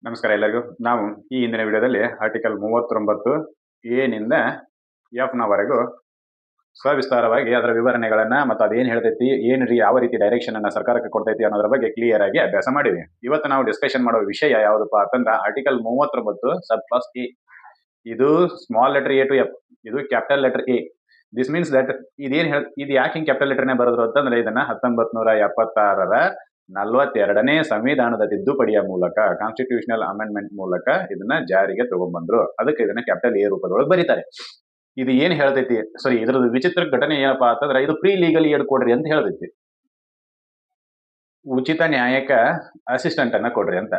ನಮಸ್ಕಾರ ಎಲ್ಲರಿಗೂ. ನಾವು ಈ ಹಿಂದಿನ ವಿಡಿಯೋದಲ್ಲಿ ಆರ್ಟಿಕಲ್ 39 ಎ ನಿಂದ ಎಫ್ ನವರೆಗೂ ಸವಿಸ್ತಾರವಾಗಿ ಅದರ ವಿವರಣೆಗಳನ್ನ ಮತ್ತು ಅದೇನು ಹೇಳ್ತೈತಿ, ಯಾವ ರೀತಿ ಡೈರೆಕ್ಷನ್ ಅನ್ನ ಸರ್ಕಾರಕ್ಕೆ ಕೊಡ್ತೈತಿ ಅನ್ನೋದ್ರ ಬಗ್ಗೆ ಕ್ಲಿಯರ್ ಆಗಿ ಅಭ್ಯಾಸ ಮಾಡಿವಿ. ಇವತ್ತು ನಾವು ಡಿಸ್ಕಷನ್ ಮಾಡೋ ವಿಷಯ ಯಾವುದಪ್ಪ ಅಂತಂದ್ರೆ ಆರ್ಟಿಕಲ್ 39 ಸಬ್ ಕ್ಲಾಸ್ ಎ. ಇದು small letter A to F, ಇದು capital letter A. This means that ಇದು ಯಾಕೆ ಹಿಂಗೆ ಕ್ಯಾಪಿಟಲ್ ಲೆಟರ್ನೇ ಬರೋದ್ರು ಅಂತಂದ್ರೆ ಇದನ್ನ 1976ರ 42ನೇ ಸಂವಿಧಾನದ ತಿದ್ದುಪಡಿಯ ಮೂಲಕ, ಕಾನ್ಸ್ಟಿಟ್ಯೂಷನಲ್ ಅಮೆಂಡ್ಮೆಂಟ್ ಮೂಲಕ ಇದನ್ನ ಜಾರಿಗೆ ತಗೊಂಡ್ಬಂದ್ರು. ಅದಕ್ಕೆ ಇದನ್ನ ಕ್ಯಾಪಿಟಲ್ ಎ ರೂಪದೊಳಗೆ ಬರೀತಾರೆ. ಇದು ಏನ್ ಹೇಳ್ತೈತಿ, ಸಾರಿ, ಇದ್ರದ್ದು ವಿಚಿತ್ರ ಘಟನೆ ಏನಪ್ಪಾ ಅಂತಂದ್ರೆ ಇದು ಪ್ರೀ ಲೀಗಲ್ ಏಡ್ ಕೊಡ್ರಿ ಅಂತ ಹೇಳ್ತೈತಿ. ಉಚಿತ ನ್ಯಾಯಕ್ಕೆ ಅಸಿಸ್ಟೆಂಟ್ ಅನ್ನ ಕೊಡ್ರಿ ಅಂತ,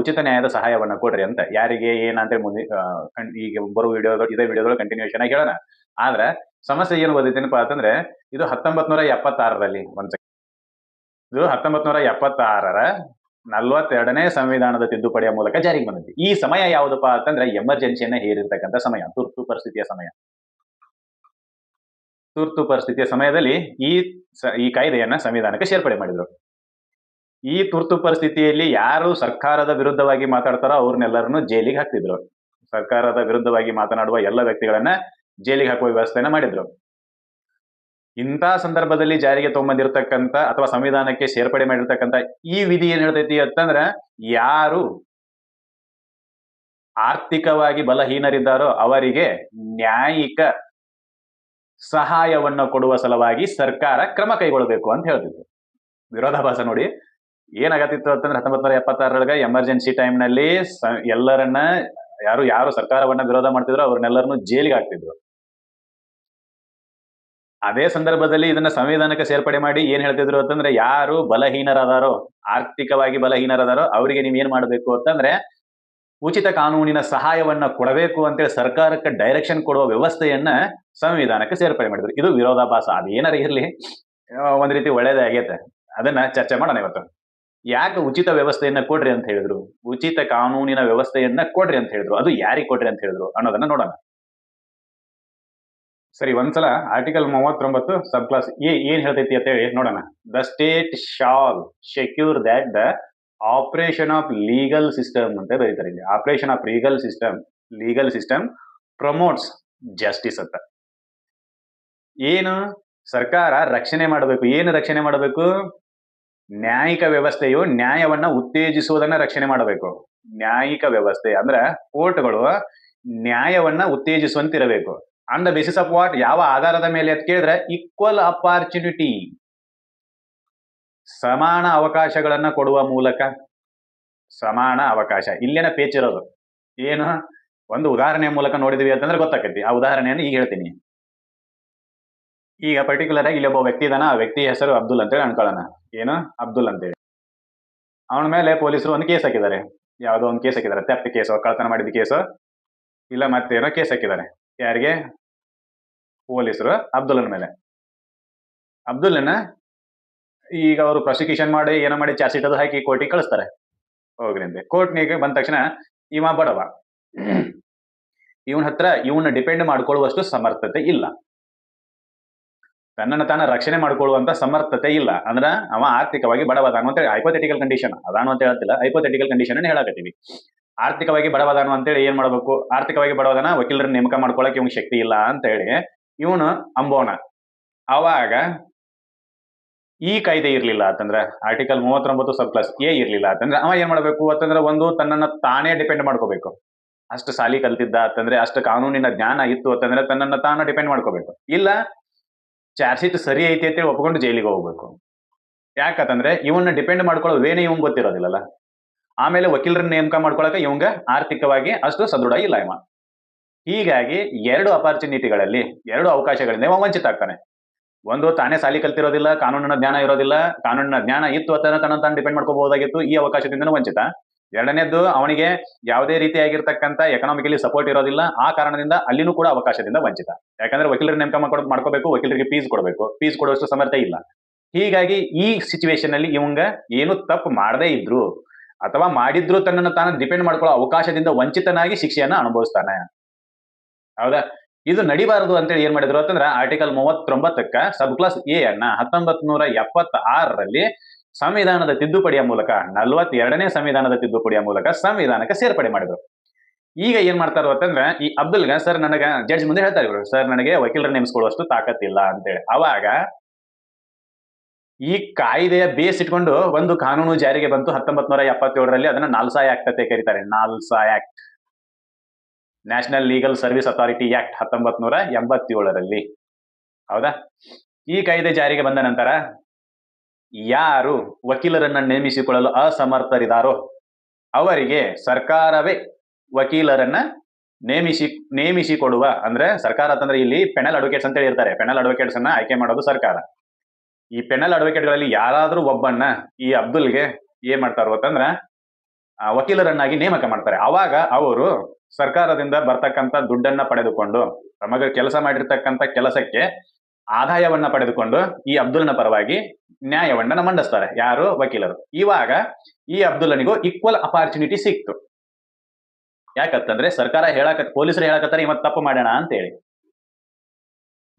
ಉಚಿತ ನ್ಯಾಯದ ಸಹಾಯವನ್ನ ಕೊಡ್ರಿ ಅಂತ. ಯಾರಿಗೆ ಏನಂತ ಮುಂದೆ ಈಗ ಬರೋ ಇದೇ ವಿಡಿಯೋದೊಳಗೆ ಕಂಟಿನ್ಯೂಷನ್ ಆಗಿ ಹೇಳೋಣ. ಆದ್ರೆ ಸಮಸ್ಯೆ ಏನು ಓದಿದ್ದೀನಪ್ಪ ಅಂತಂದ್ರೆ ಇದು 1976ರಲ್ಲಿ ಇದು 1976ರ 42ನೇ ಸಂವಿಧಾನದ ತಿದ್ದುಪಡಿಯ ಮೂಲಕ ಜಾರಿಗೆ ಬಂದಿದೆ. ಈ ಸಮಯ ಯಾವುದಪ್ಪ ಅಂತಂದ್ರೆ ಎಮರ್ಜೆನ್ಸಿಯನ್ನ ಹೇರಿರ್ತಕ್ಕಂಥ ಸಮಯ, ತುರ್ತು ಪರಿಸ್ಥಿತಿಯ ಸಮಯ. ತುರ್ತು ಪರಿಸ್ಥಿತಿಯ ಸಮಯದಲ್ಲಿ ಈ ಕಾಯ್ದೆಯನ್ನ ಸಂವಿಧಾನಕ್ಕೆ ಸೇರ್ಪಡೆ ಮಾಡಿದ್ರು. ಈ ತುರ್ತು ಪರಿಸ್ಥಿತಿಯಲ್ಲಿ ಯಾರು ಸರ್ಕಾರದ ವಿರುದ್ಧವಾಗಿ ಮಾತಾಡ್ತಾರೋ ಅವ್ರನ್ನೆಲ್ಲರನ್ನು ಜೈಲಿಗೆ ಹಾಕ್ತಿದ್ರು. ಸರ್ಕಾರದ ವಿರುದ್ಧವಾಗಿ ಮಾತನಾಡುವ ಎಲ್ಲ ವ್ಯಕ್ತಿಗಳನ್ನ ಜೈಲಿಗೆ ಹಾಕುವ ವ್ಯವಸ್ಥೆನ ಮಾಡಿದ್ರು. ಇಂಥ ಸಂದರ್ಭದಲ್ಲಿ ಜಾರಿಗೆ ತಗೊಂಬಂದಿರತಕ್ಕಂಥ ಅಥವಾ ಸಂವಿಧಾನಕ್ಕೆ ಸೇರ್ಪಡೆ ಮಾಡಿರ್ತಕ್ಕಂಥ ಈ ವಿಧಿ ಏನ್ ಹೇಳ್ತೈತಿ ಅಂತಂದ್ರ, ಯಾರು ಆರ್ಥಿಕವಾಗಿ ಬಲಹೀನರಿದ್ದಾರೋ ಅವರಿಗೆ ನ್ಯಾಯಿಕ ಸಹಾಯವನ್ನು ಕೊಡುವ ಸಲುವಾಗಿ ಸರ್ಕಾರ ಕ್ರಮ ಕೈಗೊಳ್ಳಬೇಕು ಅಂತ ಹೇಳ್ತಿತ್ತು. ವಿರೋಧಾಭಾಸ ನೋಡಿ ಏನಾಗತ್ತಿತ್ತು ಅಂತಂದ್ರೆ 1976 ಎಮರ್ಜೆನ್ಸಿ ಟೈಮ್ ನಲ್ಲಿ ಎಲ್ಲರನ್ನ ಯಾರು ಸರ್ಕಾರವನ್ನ ವಿರೋಧ ಮಾಡ್ತಿದ್ರು ಅವ್ರನ್ನೆಲ್ಲರನ್ನು ಜೈಲಿಗೆ ಹಾಕ್ತಿದ್ರು. ಅದೇ ಸಂದರ್ಭದಲ್ಲಿ ಇದನ್ನ ಸಂವಿಧಾನಕ್ಕೆ ಸೇರ್ಪಡೆ ಮಾಡಿ ಏನ್ ಹೇಳ್ತಿದ್ರು ಅಂತಂದ್ರೆ, ಯಾರು ಬಲಹೀನರಾದಾರೋ, ಆರ್ಥಿಕವಾಗಿ ಬಲಹೀನರಾದಾರೋ ಅವರಿಗೆ ನೀವ್ ಏನ್ ಮಾಡ್ಬೇಕು ಅಂತಂದ್ರೆ ಉಚಿತ ಕಾನೂನಿನ ಸಹಾಯವನ್ನ ಕೊಡಬೇಕು ಅಂತೇಳಿ ಸರ್ಕಾರಕ್ಕೆ ಡೈರೆಕ್ಷನ್ ಕೊಡುವ ವ್ಯವಸ್ಥೆಯನ್ನ ಸಂವಿಧಾನಕ್ಕೆ ಸೇರ್ಪಡೆ ಮಾಡಿದ್ರು. ಇದು ವಿರೋಧಾಭಾಸ. ಅದೇನಾರ ಇರ್ಲಿ, ಒಂದ್ ರೀತಿ ಒಳ್ಳೇದೇ ಆಗೈತೆ. ಅದನ್ನ ಚರ್ಚೆ ಮಾಡೋಣ ಇವತ್ತು. ಯಾಕೆ ಉಚಿತ ವ್ಯವಸ್ಥೆಯನ್ನ ಕೊಡ್ರಿ ಅಂತ ಹೇಳಿದ್ರು, ಉಚಿತ ಕಾನೂನಿನ ವ್ಯವಸ್ಥೆಯನ್ನ ಕೊಡ್ರಿ ಅಂತ ಹೇಳಿದ್ರು, ಅದು ಯಾರಿಗೆ ಕೊಡ್ರಿ ಅಂತ ಹೇಳಿದ್ರು ಅನ್ನೋದನ್ನ ನೋಡೋಣ. ಸರಿ, ಒಂದ್ಸಲ ಆರ್ಟಿಕಲ್ 39 ಸಬ್ ಕ್ಲಾಸ್ ಎ ಏನ್ ಹೇಳ್ತೈತಿ ಅಂತ ಹೇಳಿ ನೋಡೋಣ. The state shall secure that the operation of legal system ಅಂತ ಬರೀತಾರೆ ಇಲ್ಲಿ. Operation of legal system promotes justice ಅಂತ. ಏನು ಸರ್ಕಾರ ರಕ್ಷಣೆ ಮಾಡಬೇಕು, ಏನು ರಕ್ಷಣೆ ಮಾಡಬೇಕು? ನ್ಯಾಯಿಕ ವ್ಯವಸ್ಥೆಯು ನ್ಯಾಯವನ್ನ ಉತ್ತೇಜಿಸುವುದನ್ನ ರಕ್ಷಣೆ ಮಾಡಬೇಕು. ನ್ಯಾಯಿಕ ವ್ಯವಸ್ಥೆ ಅಂದ್ರೆ ಕೋರ್ಟ್ಗಳು ನ್ಯಾಯವನ್ನ ಉತ್ತೇಜಿಸುವಂತಿರಬೇಕು. On the basis of what? ಯಾವ ಆಧಾರದ ಮೇಲೆ ಅಂತ ಕೇಳಿದ್ರೆ ಈಕ್ವಲ್ ಅಪಾರ್ಚುನಿಟಿ, ಸಮಾನ ಅವಕಾಶಗಳನ್ನ ಕೊಡುವ ಮೂಲಕ. ಸಮಾನ ಅವಕಾಶ ಇಲ್ಲೇನ ಪೇಚಿರೋದು ಏನು, ಒಂದು ಉದಾಹರಣೆಯ ಮೂಲಕ ನೋಡಿದ್ವಿ ಅಂತಂದ್ರೆ ಗೊತ್ತಾಕೈತಿ. ಆ ಉದಾಹರಣೆಯನ್ನು ಈಗ ಹೇಳ್ತೀನಿ. ಈಗ ಪರ್ಟಿಕ್ಯುಲರ್ ಆಗಿ ಇಲ್ಲಿ ಒಬ್ಬ ವ್ಯಕ್ತಿ ಇದಾನ, ಆ ವ್ಯಕ್ತಿ ಹೆಸರು ಅಬ್ದುಲ್ ಅಂತೇಳಿ ಅನ್ಕೊಳ್ಳೋಣ. ಏನು ಅಬ್ದುಲ್ ಅಂತೇಳಿ. ಅವನ ಮೇಲೆ ಪೊಲೀಸರು ಒಂದು ಕೇಸ್ ಹಾಕಿದ್ದಾರೆ. ಯಾವುದೋ ಒಂದು ಕೇಸ್ ಹಾಕಿದ್ದಾರೆ, ಥೆಫ್ಟ್ ಕೇಸೋ, ಕಳ್ತನ ಮಾಡಿದ ಕೇಸೋ, ಇಲ್ಲ ಮತ್ತೇನೋ ಕೇಸ್ ಹಾಕಿದ್ದಾರೆ. ಯಾರಿಗೆ? ಪೊಲೀಸರು ಅಬ್ದುಲ್ಲನ ಮೇಲೆ. ಅಬ್ದುಲ್ಲನ ಈಗ ಅವರು ಪ್ರಾಸಿಕ್ಯೂಷನ್ ಮಾಡಿ ಏನೋ ಮಾಡಿ ಚಾರ್ಜ್ ಶೀಟ್ ಅದು ಹಾಕಿ ಕೋರ್ಟಿಗೆ ಕಳಿಸ್ತಾರೆ. ಹೋಗ್ರಿ ಅಂತೆ. ಕೋರ್ಟ್ನಿಗೆ ಬಂದ ತಕ್ಷಣ ಇವ ಬಡವ, ಇವನ ಹತ್ರ ಇವನ್ನ ಡಿಪೆಂಡ್ ಮಾಡ್ಕೊಳ್ಳುವಷ್ಟು ಸಮರ್ಥತೆ ಇಲ್ಲ, ತನ್ನನ್ನು ತಾನ ರಕ್ಷಣೆ ಮಾಡ್ಕೊಳ್ಳುವಂತ ಸಮರ್ಥತೆ ಇಲ್ಲ. ಅಂದ್ರ ಅವ ಆರ್ಥಿಕವಾಗಿ ಬಡವದಾನು ಅಂತೇಳಿ ಹೈಪೋಥೆಟಿಕಲ್ ಕಂಡೀಷನ್, ಅದಾನು ಅಂತ ಹೇಳ್ತಿಲ್ಲ, ಹೈಪೋಥೆಟಿಕಲ್ ಕಂಡೀಷನ್ ಹೇಳಕತ್ತೀವಿ. ಆರ್ಥಿಕವಾಗಿ ಬಡವದಾನು ಅಂತೇಳಿ ಏನ್ ಮಾಡ್ಬೇಕು? ಆರ್ಥಿಕವಾಗಿ ಬಡವದಾನ, ವಕೀಲರನ್ನ ನೇಮಕ ಮಾಡ್ಕೊಳಕ್ ಇವ್ನ ಶಕ್ತಿ ಇಲ್ಲ ಅಂತ ಹೇಳಿ ಇವನು ಅಂಬೋಣ. ಅವಾಗ ಈ ಕಾಯ್ದೆ ಇರ್ಲಿಲ್ಲ ಅಂತಂದ್ರೆ, ಆರ್ಟಿಕಲ್ 39 ಸಬ್ ಕ್ಲಾಸ್ ಎ ಇರ್ಲಿಲ್ಲ ಅಂತಂದ್ರೆ ಅವ ಏನ್ ಮಾಡ್ಬೇಕು ಅಂತಂದ್ರೆ, ಒಂದು ತನ್ನನ್ನ ತಾನೇ ಡಿಪೆಂಡ್ ಮಾಡ್ಕೋಬೇಕು. ಅಷ್ಟು ಸಾಲಿ ಕಲ್ತಿದ್ದ ಅಂತಂದ್ರೆ, ಅಷ್ಟು ಕಾನೂನಿನ ಜ್ಞಾನ ಇತ್ತು ಅಂತಂದ್ರೆ ತನ್ನನ್ನ ತಾನ ಡಿಪೆಂಡ್ ಮಾಡ್ಕೋಬೇಕು. ಇಲ್ಲ ಚಾರ್ಜ್ ಶೀಟ್ ಸರಿ ಐತಿ ಅಂತೇಳಿ ಒಪ್ಕೊಂಡು ಜೈಲಿಗೆ ಹೋಗ್ಬೇಕು. ಯಾಕಂತಂದ್ರೆ ಇವನ್ನ ಡಿಪೆಂಡ್ ಮಾಡ್ಕೊಳ್ಳೋ ವೇನೆ ಇವಂಗ್ ಗೊತ್ತಿರೋದಿಲ್ಲಲ್ಲ. ಆಮೇಲೆ ವಕೀಲರನ್ನ ನೇಮಕ ಮಾಡ್ಕೊಳಕ ಇವಂಗ ಆರ್ಥಿಕವಾಗಿ ಅಷ್ಟು ಸದೃಢ ಇಲ್ಲ ಇವ. ಹೀಗಾಗಿ ಎರಡು ಅಪಾರ್ಚುನಿಟಿಗಳಲ್ಲಿ, ಎರಡು ಅವಕಾಶಗಳಿಂದ ಇವ ವಂಚಿತ ಆಗ್ತಾನೆ. ಒಂದು, ತಾನೇ ಸಾಲಿ ಕಲ್ತಿರೋದಿಲ್ಲ, ಕಾನೂನಿನ ಜ್ಞಾನ ಇರೋದಿಲ್ಲ. ಕಾನೂನಿನ ಜ್ಞಾನ ಇತ್ತು ಅಂತಂದ್ರೆ ತನ್ನ ತಾನು ಡಿಪೆಂಡ್ ಮಾಡ್ಕೋಬಹುದಾಗಿತ್ತು, ಈ ಅವಕಾಶದಿಂದ ವಂಚಿತ. ಎರಡನೇದ್ದು, ಅವನಿಗೆ ಯಾವುದೇ ರೀತಿಯಾಗಿರ್ತಕ್ಕಂಥ ಎಕನಾಮಿಕಲಿ ಸಪೋರ್ಟ್ ಇರೋದಿಲ್ಲ, ಆ ಕಾರಣದಿಂದ ಅಲ್ಲಿನೂ ಕೂಡ ಅವಕಾಶದಿಂದ ವಂಚಿತ. ಯಾಕಂದ್ರೆ ವಕೀಲರ ನೇಮಕ ಮಾಡ್ಕೋಬೇಕು, ವಕೀಲರಿಗೆ ಫೀಸ್ ಕೊಡಬೇಕು, ಫೀಸ್ ಕೊಡುವಷ್ಟು ಸಮರ್ಥ ಇಲ್ಲ. ಹೀಗಾಗಿ ಈ ಸಿಚುವೇಶನ್ ಅಲ್ಲಿ ಇವಂಗ ಏನು ತಪ್ಪು ಮಾಡದೇ ಇದ್ರು ಅಥವಾ ಮಾಡಿದ್ರು ತನ್ನನ್ನು ತಾನು ಡಿಪೆಂಡ್ ಮಾಡ್ಕೊಳ್ಳೋ ಅವಕಾಶದಿಂದ ವಂಚಿತನಾಗಿ ಶಿಕ್ಷೆಯನ್ನ ಅನುಭವಿಸ್ತಾನೆ. ಹೌದಾ? ಇದು ನಡಿಬಾರದು ಅಂತೇಳಿ ಏನ್ ಮಾಡಿದ್ರು ಅಂತಂದ್ರೆ ಆರ್ಟಿಕಲ್ 39ಕ್ಕ ಸಬ್ ಕ್ಲಾಸ್ ಎ ಅನ್ನ 1976ರಲ್ಲಿ ಸಂವಿಧಾನದ ತಿದ್ದುಪಡಿಯ ಮೂಲಕ 42ನೇ ಸಂವಿಧಾನದ ತಿದ್ದುಪಡಿಯ ಮೂಲಕ ಸಂವಿಧಾನಕ್ಕೆ ಸೇರ್ಪಡೆ ಮಾಡಿದ್ರು. ಈಗ ಏನ್ ಮಾಡ್ತಾರೋ ಅಂತಂದ್ರೆ ಈ ಅಬ್ದುಲ್ಗ ಸರ್ ನನಗ ಜಡ್ಜ್ ಮುಂದೆ ಹೇಳ್ತಾರೆ ಇವರು, ಸರ್ ನನಗೆ ವಕೀಲರ ನೇಮಿಸ್ಕೊಳ್ಳುವಷ್ಟು ತಾಕತ್ತಿಲ್ಲ ಅಂತೇಳಿ. ಅವಾಗ ಈ ಕಾಯ್ದೆಯ ಬೇಸ್ ಇಟ್ಕೊಂಡು ಒಂದು ಕಾನೂನು ಜಾರಿಗೆ ಬಂತು 1977ರಲ್ಲಿ. ಅದನ್ನ ನಾಲ್ಸಾ ಆಕ್ಟ್ ಅಂತ ಕರೀತಾರೆ. NALSA act, national legal service authority act 1987ರಲ್ಲಿ. ಹೌದಾ? ಈ ಕಾಯ್ದೆ ಜಾರಿಗೆ ಬಂದ ನಂತರ ಯಾರು ವಕೀಲರನ್ನ ನೇಮಿಸಿಕೊಳ್ಳಲು ಅಸಮರ್ಥರಿದ್ದಾರೋ ಅವರಿಗೆ ಸರ್ಕಾರವೇ ವಕೀಲರನ್ನ ನೇಮಿಸಿಕೊಡುವ, ಅಂದ್ರೆ ಸರ್ಕಾರ ಅಂತಂದ್ರೆ ಇಲ್ಲಿ ಪೆನಲ್ ಅಡ್ವೊಕೇಟ್ಸ್ ಅಂತ ಇರ್ತಾರೆ. ಪೆನಲ್ ಅಡ್ವೊಕೇಟ್ಸ್ ಅನ್ನ ಆಯ್ಕೆ ಮಾಡೋದು ಸರ್ಕಾರ. ಈ ಪೆನಲ್ ಅಡ್ವೊಕೇಟ್ಗಳಲ್ಲಿ ಯಾರಾದ್ರೂ ಒಬ್ಬನ್ನ ಈ ಅಬ್ದುಲ್ಗೆ ಏನ್ ಮಾಡ್ತಾರೋ ಅಂತಂದ್ರ ವಕೀಲರನ್ನಾಗಿ ನೇಮಕ ಮಾಡ್ತಾರೆ. ಅವಾಗ ಅವರು ಸರ್ಕಾರದಿಂದ ಬರ್ತಕ್ಕಂಥ ದುಡ್ಡನ್ನ ಪಡೆದುಕೊಂಡು, ತಮಗೆ ಕೆಲಸ ಮಾಡಿರ್ತಕ್ಕಂಥ ಕೆಲಸಕ್ಕೆ ಆದಾಯವನ್ನ ಪಡೆದುಕೊಂಡು ಈ ಅಬ್ದುಲ್ನ ಪರವಾಗಿ ನ್ಯಾಯವನ್ನ ಮಂಡಿಸ್ತಾರೆ. ಯಾರು? ವಕೀಲರು. ಇವಾಗ ಈ ಅಬ್ದುಲ್ಲನಿಗೂ ಈಕ್ವಲ್ ಅಪಾರ್ಚುನಿಟಿ ಸಿಕ್ತು. ಯಾಕಂತಂದ್ರೆ ಸರ್ಕಾರ ಪೊಲೀಸರು ಹೇಳಕತ್ತಾರೆ ಇವತ್ತು ತಪ್ಪು ಮಾಡೋಣ ಅಂತ ಹೇಳಿ.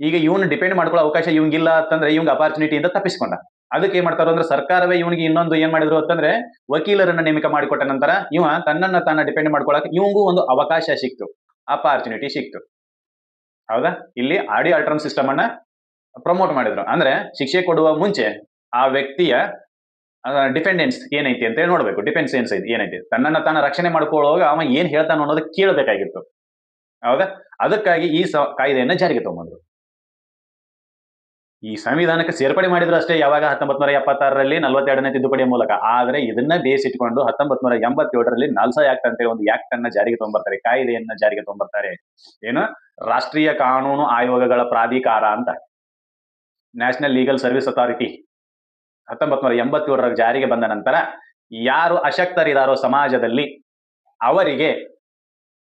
ಈಗ ಇವನು ಡಿಪೆಂಡ್ ಮಾಡ್ಕೊಳ್ಳೋ ಅವಕಾಶ ಇವಂಗಿಲ್ಲ ಅಂತಂದ್ರೆ ಇವಂಗ ಅಪಾರ್ಚುನಿಟಿಯಿಂದ ತಪ್ಪಿಸ್ಕೊಂಡ. ಅದಕ್ಕೆ ಏನ್ ಮಾಡ್ತಾರೋ ಅಂದ್ರೆ ಸರ್ಕಾರವೇ ಇವನಿಗೆ ಇನ್ನೊಂದು ಏನ್ ಮಾಡಿದ್ರು ಅಂತಂದ್ರೆ ವಕೀಲರನ್ನ ನೇಮಕ ಮಾಡಿಕೊಟ್ಟ ನಂತರ ಇವ ತನ್ನನ್ನ ತಾನ ಡಿಪೆಂಡ್ ಮಾಡ್ಕೊಳಕ್ ಇವಂಗೂ ಒಂದು ಅವಕಾಶ ಸಿಕ್ತು, ಅಪಾರ್ಚುನಿಟಿ ಸಿಕ್ತು. ಹೌದಾ? ಇಲ್ಲಿ ಆಡಿಯೋ ಅಲ್ಟರ್ನ್ ಸಿಸ್ಟಮ್ ಅನ್ನ ಪ್ರಮೋಟ್ ಮಾಡಿದ್ರು. ಅಂದ್ರೆ ಶಿಕ್ಷೆ ಕೊಡುವ ಮುಂಚೆ ಆ ವ್ಯಕ್ತಿಯ ಡಿಪೆಂಡೆನ್ಸ್ ಏನೈತಿ ಅಂತ ಹೇಳಿ ನೋಡ್ಬೇಕು. ಡಿಫೆನ್ಸ್ ಏನೈತಿ, ತನ್ನನ್ನ ತಾನ ರಕ್ಷಣೆ ಮಾಡ್ಕೊಳ್ಳುವಾಗ ಅವ ಏನ್ ಹೇಳ್ತಾನ ಅನ್ನೋದು ಕೇಳಬೇಕಾಗಿತ್ತು. ಹೌದಾ? ಅದಕ್ಕಾಗಿ ಈ ಕಾಯ್ದೆಯನ್ನ ಜಾರಿಗೆ ತಗೊಂಡ್ರು. ಈ ಸಂವಿಧಾನಕ್ಕೆ ಸೇರ್ಪಡೆ ಮಾಡಿದ್ರು ಅಷ್ಟೇ. ಯಾವಾಗ? 1976ರಲ್ಲಿ 42ನೇ ತಿದ್ದುಪಡಿಯ ಮೂಲಕ. ಆದ್ರೆ ಇದನ್ನ ಬೇಸ್ ಇಟ್ಕೊಂಡು 1987ರಲ್ಲಿ ನಾಲ್ಸಾ ಆಕ್ಟ್ ಅಂತೇಳಿ ಒಂದು ಆಕ್ಟ್ ಅನ್ನ ಜಾರಿಗೆ ತಗೊಂಡ್ಬರ್ತಾರೆ, ಕಾಯ್ದೆಯನ್ನ ಜಾರಿಗೆ ತಗೊಂಡ್ಬರ್ತಾರೆ. ಏನು? ರಾಷ್ಟ್ರೀಯ ಕಾನೂನು ಆಯೋಗಗಳ ಪ್ರಾಧಿಕಾರ ಅಂತ, ನ್ಯಾಷನಲ್ ಲೀಗಲ್ ಸರ್ವಿಸ್ ಅಥಾರಿಟಿ 1987ರ ಜಾರಿಗೆ ಬಂದ ನಂತರ ಯಾರು ಅಶಕ್ತರಿದಾರೋ ಸಮಾಜದಲ್ಲಿ ಅವರಿಗೆ,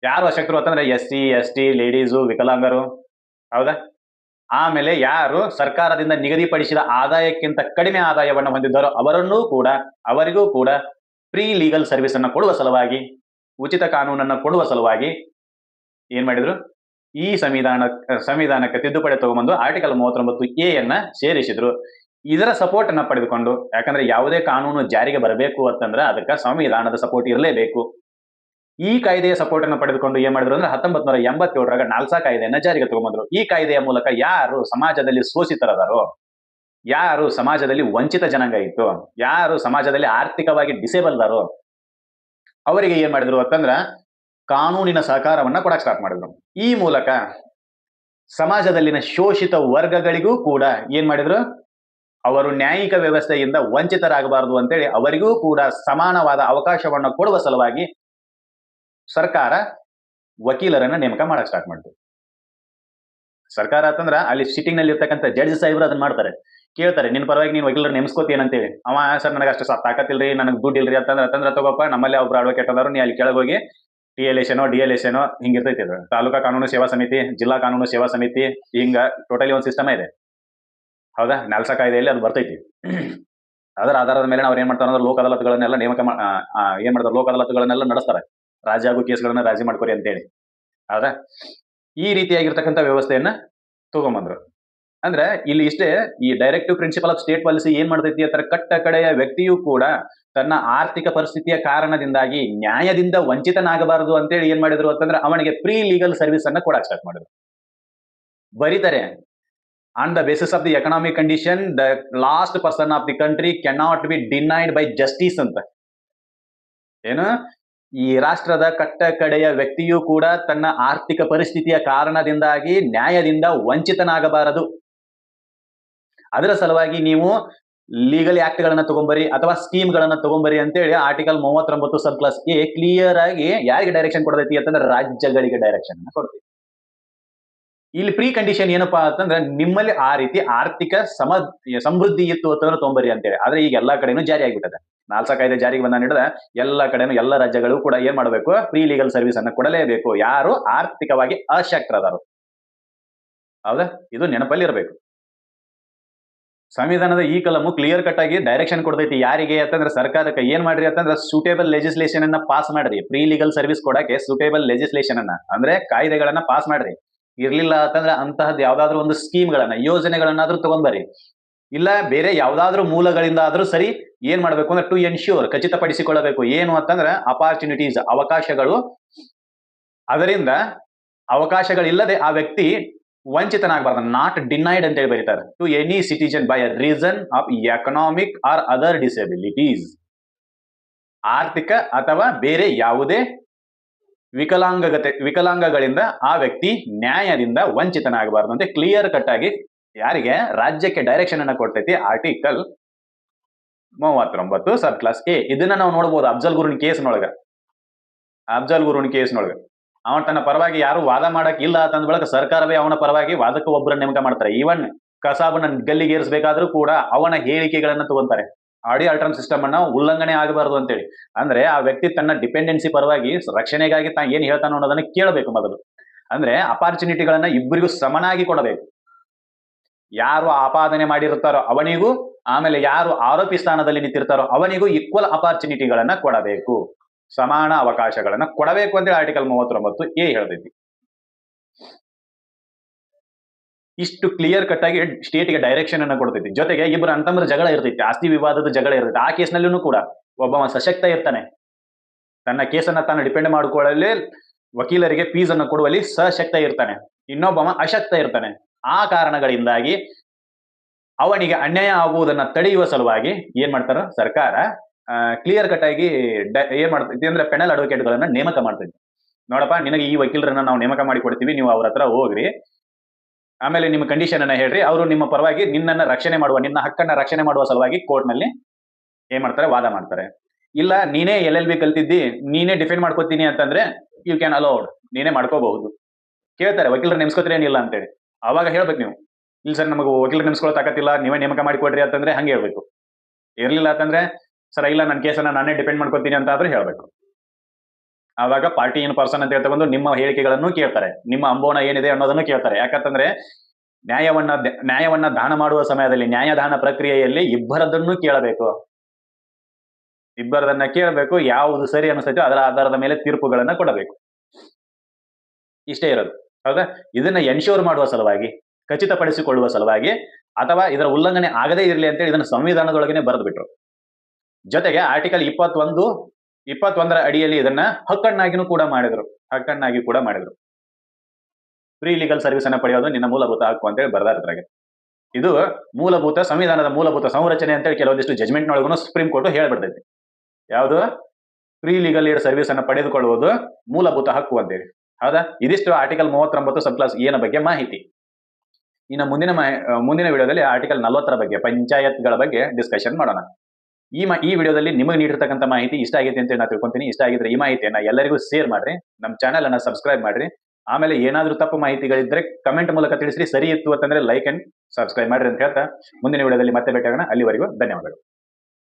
ಯಾರು ಅಶಕ್ತರು ಅಂತಂದ್ರೆ SC ST ಲೇಡೀಸು, ವಿಕಲಾಂಗರು. ಹೌದಾ? ಆಮೇಲೆ ಯಾರು ಸರ್ಕಾರದಿಂದ ನಿಗದಿಪಡಿಸಿದ ಆದಾಯಕ್ಕಿಂತ ಕಡಿಮೆ ಆದಾಯವನ್ನು ಹೊಂದಿದ್ದಾರೋ ಅವರಿಗೂ ಕೂಡ ಫ್ರೀ ಲೀಗಲ್ ಸರ್ವಿಸ್ ಅನ್ನ ಕೊಡುವ ಸಲುವಾಗಿ, ಉಚಿತ ಕಾನೂನನ್ನ ಕೊಡುವ ಸಲುವಾಗಿ ಏನ್ ಮಾಡಿದ್ರು? ಈ ಸಂವಿಧಾನಕ್ಕೆ ತಿದ್ದುಪಡಿ ತಗೊಂಡ್ಬಂದು ಆರ್ಟಿಕಲ್ 39A ಯನ್ನ ಸೇರಿಸಿದ್ರು. ಇದರ ಸಪೋರ್ಟ್ ಅನ್ನ ಪಡೆದುಕೊಂಡು, ಯಾಕಂದ್ರೆ ಯಾವುದೇ ಕಾನೂನು ಜಾರಿಗೆ ಬರಬೇಕು ಅಂತಂದ್ರೆ ಅದಕ್ಕೆ ಸಂವಿಧಾನದ ಸಪೋರ್ಟ್ ಇರಲೇಬೇಕು. ಈ ಕಾಯ್ದೆಯ ಸಪೋರ್ಟ್ ಅನ್ನು ಪಡೆದುಕೊಂಡು ಏನ್ ಮಾಡಿದ್ರು ಅಂದ್ರೆ 1987ರಾಗ ನಾಲ್ಸಾ ಕಾಯ್ದೆಯನ್ನ ಜಾರಿಗೆ ತಗೊಂಡ್ಬಂದ್ರು. ಈ ಕಾಯ್ದೆಯ ಮೂಲಕ ಯಾರು ಸಮಾಜದಲ್ಲಿ ಶೋಷಿತರದಾರೋ, ಯಾರು ಸಮಾಜದಲ್ಲಿ ವಂಚಿತ ಜನಾಂಗ ಇತ್ತು, ಯಾರು ಸಮಾಜದಲ್ಲಿ ಆರ್ಥಿಕವಾಗಿ ಡಿಸೇಬಲ್ ದಾರೋ ಅವರಿಗೆ ಏನ್ ಮಾಡಿದ್ರು ಅಂತಂದ್ರ ಕಾನೂನಿನ ಸಹಕಾರವನ್ನ ಕೊಡಕ್ ಸ್ಟಾರ್ಟ್ ಮಾಡಿದ್ರು. ಈ ಮೂಲಕ ಸಮಾಜದಲ್ಲಿನ ಶೋಷಿತ ವರ್ಗಗಳಿಗೂ ಕೂಡ ಏನ್ ಮಾಡಿದ್ರು, ಅವರು ನ್ಯಾಯಿಕ ವ್ಯವಸ್ಥೆಯಿಂದ ವಂಚಿತರಾಗಬಾರದು ಅಂತೇಳಿ ಅವರಿಗೂ ಕೂಡ ಸಮಾನವಾದ ಅವಕಾಶವನ್ನು ಕೊಡುವ ಸಲುವಾಗಿ ಸರ್ಕಾರ ವಕೀಲರನ್ನ ನೇಮಕ ಮಾಡಕ್ ಸ್ಟಾರ್ಟ್ ಮಾಡಿದ್ರು. ಸರ್ಕಾರ ಅಂತಂದ್ರ ಅಲ್ಲಿ ಸಿಟ್ಟಿಂಗ್ ನಲ್ಲಿ ಇರ್ತಕ್ಕಂಥ ಜಡ್ಜ್ ಸಾಹೇಬ್ರು ಅದನ್ನ ಮಾಡ್ತಾರೆ, ಕೇಳ್ತಾರೆ, ನಿನ್ ಪರವಾಗಿ ನೀನ್ ವಕೀಲರ ನೇಮಿಸ್ಕೋತಿ ಅಂತೇಳಿ. ಅವ ಸರ್ ನನಗೆ ಅಷ್ಟು ತಾಕತ್ತಿಲ್ರಿ, ನನಗೆ ದುಡ್ಡು ಇಲ್ರಿ ಅಂತಂದ್ರ ತಗೋಪ್ಪ, ನಮ್ಮಲ್ಲಿ ಒಬ್ರು ಅಡ್ವೊಕೇಟ್ ಅದಾರು, ನೀ ಅಲ್ಲಿ ಕೆಳಗೋಗಿ TLS DLS ಹಿಂಗಿರ್ತೈತಿ. ಅದು ತಾಲೂಕಾ ಕಾನೂನು ಸೇವಾ ಸಮಿತಿ, ಜಿಲ್ಲಾ ಕಾನೂನು ಸೇವಾ ಸಮಿತಿ, ಹಿಂಗ ಟೋಟಲಿ ಒಂದು ಸಿಸ್ಟಮ್ ಇದೆ. ಹೌದಾ? ನಾಲ್ಸಾ ಕಾಯ್ದೆಯಲ್ಲಿ ಅದು ಬರ್ತೈತಿ. ಅದರ ಆಧಾರದ ಮೇಲೆ ಅವ್ರು ಏನ್ ಮಾಡ್ತಾರೆ ಅಂದ್ರೆ ಲೋಕ ಅದಾಲತ್ಗಳನ್ನೆಲ್ಲ ಲೋಕ ಅದಾಲತ್ಗಳನ್ನೆಲ್ಲ ನಡೆಸ್ತಾರೆ. ರಾಜಿ ಆಗೋ ಕೇಸ್ಗಳನ್ನ ರಾಜಿ ಮಾಡ್ಕೊರಿ ಅಂತೇಳಿ. ಹೌದಾ? ಈ ರೀತಿಯಾಗಿರ್ತಕ್ಕಂಥ ವ್ಯವಸ್ಥೆಯನ್ನ ತಗೊಂಬಂದ್ರು. ಅಂದ್ರೆ ಇಲ್ಲಿ ಇಷ್ಟೇ, ಈ directive principle of state policy ಏನ್ ಮಾಡ್ತೈತಿ ಅಂತಾರೆ, ಕಟ್ಟ ಕಡೆಯ ವ್ಯಕ್ತಿಯು ಕೂಡ ತನ್ನ ಆರ್ಥಿಕ ಪರಿಸ್ಥಿತಿಯ ಕಾರಣದಿಂದಾಗಿ ನ್ಯಾಯದಿಂದ ವಂಚಿತನಾಗಬಾರದು ಅಂತೇಳಿ ಏನ್ ಮಾಡಿದ್ರು ಅಂತಂದ್ರೆ ಅವನಿಗೆ ಫ್ರೀ ಲೀಗಲ್ ಸರ್ವಿಸ್ ಅನ್ನ ಕೊಡಕ್ ಸ್ಟಾರ್ಟ್ ಮಾಡಿದ್ರು. ಬರೀತಾರೆ, on the basis of the economic condition the last person of the country can not be denied by justice ಅಂತ. ಏನು? ಈ ರಾಷ್ಟ್ರದ ಕಟ್ಟ ಕಡೆಯ ವ್ಯಕ್ತಿಯೂ ಕೂಡ ತನ್ನ ಆರ್ಥಿಕ ಪರಿಸ್ಥಿತಿಯ ಕಾರಣದಿಂದಾಗಿ ನ್ಯಾಯದಿಂದ ವಂಚಿತನಾಗಬಾರದು. ಅದರ ಸಲುವಾಗಿ ನೀವು ಲೀಗಲ್ ಆಕ್ಟ್ ಗಳನ್ನ ತಗೊಂಬರಿ ಅಥವಾ ಸ್ಕೀಮ್ ಗಳನ್ನ ತಗೊಂಬರಿ ಅಂತೇಳಿ article 39 sub class A clear ಆಗಿ ಯಾರಿಗೆ ಡೈರೆಕ್ಷನ್ ಕೊಡ್ತೈತಿ ಅಂತಂದ್ರೆ ರಾಜ್ಯಗಳಿಗೆ ಡೈರೆಕ್ಷನ್ ಕೊಡ್ತೈತಿ. ಇಲ್ಲಿ ಪ್ರೀ ಕಂಡೀಷನ್ ಏನಪ್ಪಾ ಅಂತಂದ್ರೆ ನಿಮ್ಮಲ್ಲಿ ಆ ರೀತಿ ಆರ್ಥಿಕ ಸಮೃದ್ಧಿ ಇತ್ತು ಅಂತಂದ್ರೆ ತೊಂಬರಿ ಅಂತೇಳಿ. ಆದ್ರೆ ಈಗ ಎಲ್ಲಾ ಕಡೆನೂ ಜಾರಿ ಆಗಿಬಿಟ್ಟದೆ. ನಾಲ್ಸಾ ಕಾಯ್ದೆ ಜಾರಿಗೆ ಬಂದ ಹಿಡಿದ ಎಲ್ಲಾ ಕಡೆನೂ ಎಲ್ಲ ರಾಜ್ಯಗಳು ಕೂಡ ಏನ್ ಮಾಡಬೇಕು, ಫ್ರೀ ಲೀಗಲ್ ಸರ್ವಿಸ್ ಅನ್ನ ಕೊಡಲೇಬೇಕು ಯಾರು ಆರ್ಥಿಕವಾಗಿ ಅಶಕ್ತರದಾರು. ಹೌದಾ? ಇದು ನೆನಪಲ್ಲಿ ಇರಬೇಕು. ಸಂವಿಧಾನದ ಈ ಕಲಮು ಕ್ಲಿಯರ್ ಕಟ್ ಆಗಿ ಡೈರೆಕ್ಷನ್ ಕೊಡ್ತೈತಿ ಯಾರಿಗೆ ಅಂತಂದ್ರೆ ಸರ್ಕಾರಕ್ಕೆ. ಏನ್ ಮಾಡ್ರಿ ಅಂತಂದ್ರೆ ಸೂಟೇಬಲ್ ಲೆಜಿಸ್ಲೇಷನ್ ಅನ್ನ ಪಾಸ್ ಮಾಡ್ರಿ. ಫ್ರೀ ಲೀಗಲ್ ಸರ್ವಿಸ್ ಕೊಡಕ್ಕೆ ಸೂಟೇಬಲ್ ಲೆಜಿಸ್ಲೇಷನ್ ಅನ್ನ ಅಂದ್ರೆ ಕಾಯ್ದೆಗಳನ್ನ ಪಾಸ್ ಮಾಡ್ರಿ. ಇರ್ಲಿಲ್ಲ ಅಂತಂದ್ರೆ ಅಂತಹದ್ದು ಯಾವ್ದಾದ್ರು ಒಂದು ಸ್ಕೀಮ್ ಗಳನ್ನ, ಯೋಜನೆಗಳನ್ನಾದ್ರೂ ತಗೊಂಡ್ಬರಿ. ಇಲ್ಲ ಬೇರೆ ಯಾವ್ದಾದ್ರು ಮೂಲಗಳಿಂದ ಆದ್ರೂ ಸರಿ ಏನ್ ಮಾಡ್ಬೇಕು ಅಂದ್ರೆ ಟು ಎನ್ಶ್ಯೂರ್ ಖಚಿತಪಡಿಸಿಕೊಳ್ಳಬೇಕು ಏನು ಅಂತಂದ್ರೆ ಅಪಾರ್ಚುನಿಟೀಸ್ ಅವಕಾಶಗಳು ಅದರಿಂದ ಅವಕಾಶಗಳಿಲ್ಲದೆ ಆ ವ್ಯಕ್ತಿ ವಂಚಿತನಾಗಬಾರ್ದು ನಾಟ್ ಡಿನೈಡ್ ಅಂತ ಹೇಳಿ ಬರೀತಾರೆ to any citizen by a reason of economic or other disabilities ಆರ್ಥಿಕ ಅಥವಾ ಬೇರೆ ಯಾವುದೇ ವಿಕಲಾಂಗಗಳಿಂದ ಆ ವ್ಯಕ್ತಿ ನ್ಯಾಯದಿಂದ ವಂಚಿತನಾಗಬಾರದು ಅಂತ ಕ್ಲಿಯರ್ ಕಟ್ ಆಗಿ ಯಾರಿಗೆ ರಾಜ್ಯಕ್ಕೆ ಡೈರೆಕ್ಷನ್ ಅನ್ನ ಕೊಡ್ತೈತಿ ಆರ್ಟಿಕಲ್ 39 ಸಬ್ ಕ್ಲಾಸ್ ಎ ಇದನ್ನ ನಾವು ನೋಡಬಹುದು ಅಫ್ಜಲ್ ಗುರುನ್ ಕೇಸ್ನೊಳಗ ಅವನ ತನ್ನ ಪರವಾಗಿ ಯಾರು ವಾದ ಮಾಡಕ್ ಇಲ್ಲ ಅಂತಂದ ಬಳಕ ಸರ್ಕಾರವೇ ಅವನ ಪರವಾಗಿ ವಾದಕ್ಕೆ ಒಬ್ಬರನ್ನ ನೇಮಕ ಮಾಡ್ತಾರೆ ಈವನ್ ಕಸಾಬನ್ನ ಗಲ್ಲಿಗೆ ಏರಿಸಬೇಕಾದ್ರೂ ಕೂಡ ಅವನ ಹೇಳಿಕೆಗಳನ್ನ ತಗೊಂತಾರೆ ಆಡಿಯೋ ಅಲ್ಟ್ರನ್ ಸಿಸ್ಟಮ್ ಅನ್ನ ಉಲ್ಲಂಘನೆ ಆಗಬಾರದು ಅಂತೇಳಿ ಅಂದ್ರೆ ಆ ವ್ಯಕ್ತಿ ತನ್ನ ಡಿಪೆಂಡೆನ್ಸಿ ಪರವಾಗಿ ರಕ್ಷಣೆಗಾಗಿ ತಾ ಏನ್ ಹೇಳ್ತಾನೋ ಅನ್ನೋದನ್ನ ಕೇಳಬೇಕು ಮೊದಲು ಅಂದ್ರೆ ಅಪಾರ್ಚುನಿಟಿಗಳನ್ನ ಇಬ್ಬರಿಗೂ ಸಮನಾಗಿ ಕೊಡಬೇಕು ಯಾರು ಆಪಾದನೆ ಮಾಡಿರುತ್ತಾರೋ ಅವನಿಗೂ ಆಮೇಲೆ ಯಾರು ಆರೋಪಿ ಸ್ಥಾನದಲ್ಲಿ ನಿಂತಿರ್ತಾರೋ ಅವನಿಗೂ ಈಕ್ವಲ್ ಅಪಾರ್ಚುನಿಟಿಗಳನ್ನ ಕೊಡಬೇಕು ಸಮಾನ ಅವಕಾಶಗಳನ್ನ ಕೊಡಬೇಕು ಅಂತೇಳಿ ಆರ್ಟಿಕಲ್ 39 ಎ ಹೇಳ್ತೈತಿ ಇಷ್ಟು ಕ್ಲಿಯರ್ ಕಟ್ ಆಗಿ ಸ್ಟೇಟ್ಗೆ ಡೈರೆಕ್ಷನ್ ಅನ್ನ ಕೊಡ್ತೈತಿ ಜೊತೆಗೆ ಇಬ್ಬರು ಅಂತಂದ್ರೆ ಜಗಳ ಇರ್ತೈತಿ ಆಸ್ತಿ ವಿವಾದದ ಜಗಳ ಇರ್ತೈತಿ ಆ ಕೇಸ್ನಲ್ಲೂ ಕೂಡ ಒಬ್ಬ ಸಶಕ್ತ ಇರ್ತಾನೆ ತನ್ನ ಕೇಸನ್ನ ತಾನು ಡಿಪೆಂಡ್ ಮಾಡಿಕೊಳ್ಳಲಿ ವಕೀಲರಿಗೆ ಫೀಸ್ ಅನ್ನು ಕೊಡುವಲ್ಲಿ ಸಶಕ್ತ ಇರ್ತಾನೆ ಇನ್ನೊಬ್ಬ ಅಶಕ್ತ ಇರ್ತಾನೆ ಆ ಕಾರಣಗಳಿಂದಾಗಿ ಅವನಿಗೆ ಅನ್ಯಾಯ ಆಗುವುದನ್ನ ತಡೆಯುವ ಸಲುವಾಗಿ ಏನ್ ಮಾಡ್ತಾರ ಸರ್ಕಾರ ಕ್ಲಿಯರ್ ಕಟ್ ಆಗಿ ಏನ್ ಮಾಡ್ತೈತಿ ಅಂದ್ರೆ ಪೆನಲ್ ಅಡ್ವೊಕೇಟ್ ಗಳನ್ನ ನೇಮಕ ಮಾಡ್ತೈತಿ ನೋಡಪ್ಪ ನಿನಗೆ ಈ ವಕೀಲರನ್ನ ನಾವು ನೇಮಕ ಮಾಡಿ ಕೊಡ್ತೀವಿ ನೀವು ಅವ್ರ ಹತ್ರ ಹೋಗ್ರಿ ಆಮೇಲೆ ನಿಮ್ಮ ಕಂಡೀಷನ್ ಅನ್ನ ಹೇಳ್ರಿ ಅವರು ನಿಮ್ಮ ಪರವಾಗಿ ನಿನ್ನ ಹಕ್ಕನ್ನ ರಕ್ಷಣೆ ಮಾಡುವ ಸಲುವಾಗಿ ಕೋರ್ಟ್ ನಲ್ಲಿ ಏನ್ ಮಾಡ್ತಾರೆ ವಾದ ಮಾಡ್ತಾರೆ ಇಲ್ಲ ನೀನೇ LLB ಕಲ್ತಿದ್ದಿ ನೀನೇ ಡಿಫೆಂಡ್ ಮಾಡ್ಕೋತೀನಿ ಅಂತಂದ್ರೆ ಯು ಕ್ಯಾನ್ ಅಲೌಡ್ ನೀನೇ ಮಾಡ್ಕೋಬಹುದು ಕೇಳ್ತಾರೆ ವಕೀಲರು ನೇಮಿಸ್ಕೋತೀರಿ ಏನಿಲ್ಲ ಅಂತೇಳಿ ಅವಾಗ ಹೇಳ್ಬೇಕು ನೀವು ಇಲ್ಲ ಸರ್ ನಮಗೆ ವಕೀಲರು ನೇಮಿಸ್ಕೊಳ್ಳೋ ತಾಕತ್ತಿಲ್ಲ ನೀವೇ ನೇಮಕ ಮಾಡಿಕೊಡ್ರಿ ಅಂತಂದ್ರೆ ಹಂಗೆ ಹೇಳ್ಬೇಕು ಇರ್ಲಿಲ್ಲ ಅಂತಂದ್ರೆ ಸರ್ ಇಲ್ಲ ನನ್ನ ಕೇಸನ್ನ ನಾನೇ ಡಿಪೆಂಡ್ ಮಾಡ್ಕೋತೀನಿ ಅಂತ ಆದ್ರೂ ಹೇಳ್ಬೇಕು ಆವಾಗ ಪಾರ್ಟಿ ಇನ್ ಪರ್ಸನ್ ಅಂತ ಹೇಳ್ತಕೊಂಡು ನಿಮ್ಮ ಹೇಳಿಕೆಗಳನ್ನು ಕೇಳ್ತಾರೆ ನಿಮ್ಮ ಅಂಬೋಣ ಏನಿದೆ ಅನ್ನೋದನ್ನು ಕೇಳ್ತಾರೆ ಯಾಕಂತಂದ್ರೆ ನ್ಯಾಯವನ್ನ ದಾನ ಮಾಡುವ ಸಮಯದಲ್ಲಿ ನ್ಯಾಯದಾನ ಪ್ರಕ್ರಿಯೆಯಲ್ಲಿ ಇಬ್ಬರದನ್ನು ಕೇಳಬೇಕು ಯಾವುದು ಸರಿ ಅನಿಸ್ತೈತೋ ಅದರ ಆಧಾರದ ಮೇಲೆ ತೀರ್ಪುಗಳನ್ನ ಕೊಡಬೇಕು ಇಷ್ಟೇ ಇರೋದು ಹೌದಾ ಇದನ್ನ ಎನ್ಶೋರ್ ಮಾಡುವ ಸಲುವಾಗಿ ಖಚಿತಪಡಿಸಿಕೊಳ್ಳುವ ಸಲುವಾಗಿ ಅಥವಾ ಇದರ ಉಲ್ಲಂಘನೆ ಆಗದೇ ಇರಲಿ ಅಂತೇಳಿ ಇದನ್ನ ಸಂವಿಧಾನದೊಳಗನೆ ಬರೆದು ಬಿಟ್ರು ಜೊತೆಗೆ ಆರ್ಟಿಕಲ್ 21ರ ಅಡಿಯಲ್ಲಿ ಇದನ್ನ ಹಕ್ಕನ್ನಾಗಿ ಕೂಡ ಮಾಡಿದ್ರು ಫ್ರೀ ಲೀಗಲ್ ಸರ್ವಿಸ್ ಅನ್ನ ಪಡೆಯೋದು ನಿನ್ನ ಮೂಲಭೂತ ಹಕ್ಕು ಅಂತೇಳಿ ಬರ್ದಾರ್ದ್ರಾಗೆ ಇದು ಸಂವಿಧಾನದ ಮೂಲಭೂತ ಸಂರಚನೆ ಅಂತೇಳಿ ಕೆಲವೊಂದಿಷ್ಟು ಜಜ್ಮೆಂಟ್ ನೊಳಗೂ ಸುಪ್ರೀಂ ಕೋರ್ಟ್ ಹೇಳ್ಬಿಡ್ತೈತಿ ಯಾವುದು ಫ್ರೀ ಲೀಗಲ್ ಏಡ್ ಸರ್ವಿಸ್ ಅನ್ನ ಪಡೆದುಕೊಳ್ಳುವುದು ಮೂಲಭೂತ ಹಕ್ಕು ಅಂತೇಳಿ ಹೌದಾ ಇದಿಷ್ಟು ಆರ್ಟಿಕಲ್ 39 ಸಬ್ ಕ್ಲಾಸ್ ಎ ನ ಬಗ್ಗೆ ಮಾಹಿತಿ ಇನ್ನು ಮುಂದಿನ ವಿಡಿಯೋದಲ್ಲಿ ಆರ್ಟಿಕಲ್ 40ರ ಬಗ್ಗೆ ಪಂಚಾಯತ್ಗಳ ಬಗ್ಗೆ ಡಿಸ್ಕಷನ್ ಮಾಡೋಣ ಈ ವಿಡಿಯೋದಲ್ಲಿ ನಿಮಗೆ ನೀಡಿರ್ತಕ್ಕಂಥ ಮಾಹಿತಿ ಇಷ್ಟ ಆಗೈತೆ ಅಂತ ನಾನು ತಿಳ್ಕೊಂತೀನಿ ಇಷ್ಟ ಆಗಿದ್ರೆ ಈ ಮಾಹಿತಿಯನ್ನ ಎಲ್ಲರಿಗೂ ಶೇರ್ ಮಾಡ್ರಿ ನಮ್ಮ ಚಾನೆಲ್ ಅನ್ನ ಸಬ್ಸ್ಕ್ರೈಬ್ ಮಾಡ್ರಿ ಆಮೇಲೆ ಏನಾದ್ರೂ ತಪ್ಪು ಮಾಹಿತಿಗಳಿದ್ರೆ ಕಮೆಂಟ್ ಮೂಲಕ ತಿಳಿಸ್ರಿ ಸರಿ ಇತ್ತು ಅಂತಂದ್ರೆ ಲೈಕ್ ಅಂಡ್ ಸಬ್ಸ್ಕ್ರೈಬ್ ಮಾಡ್ರಿ ಅಂತ ಹೇಳ್ತಾ ಮುಂದಿನ ವಿಡಿಯೋದಲ್ಲಿ ಮತ್ತೆ ಭೇಟಿಯಾಗೋಣ ಅಲ್ಲಿವರೆಗೂ ಧನ್ಯವಾದಗಳು